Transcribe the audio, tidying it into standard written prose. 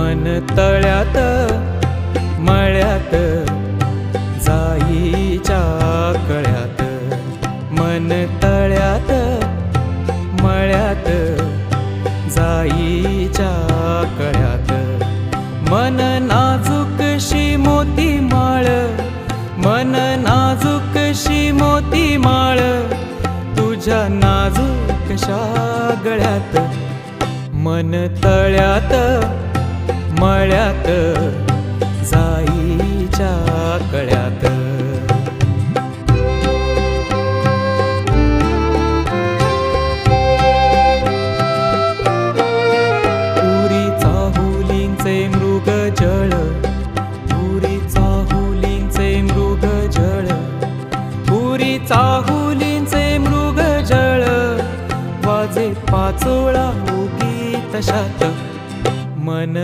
मन तळ्यात मळ्यात जाईच्या कळ्यात, मन तळ्यात मळ्यात जाईच्या कळ्यात. मन नाजूकशी मोती माळ, मन नाजूकशी मोती माळ, तुझ्या नाजूकशा गळ्यात. मन तळ्यात मळ्यात जाईच्या कळ्यात. पुरी चाहुलींचे मृगजळ, पुरी चाहुलींचे मृगजळ, पुरी चाहुलींचे मृगजळ, वाजे पाचोळा उगी तशात. मन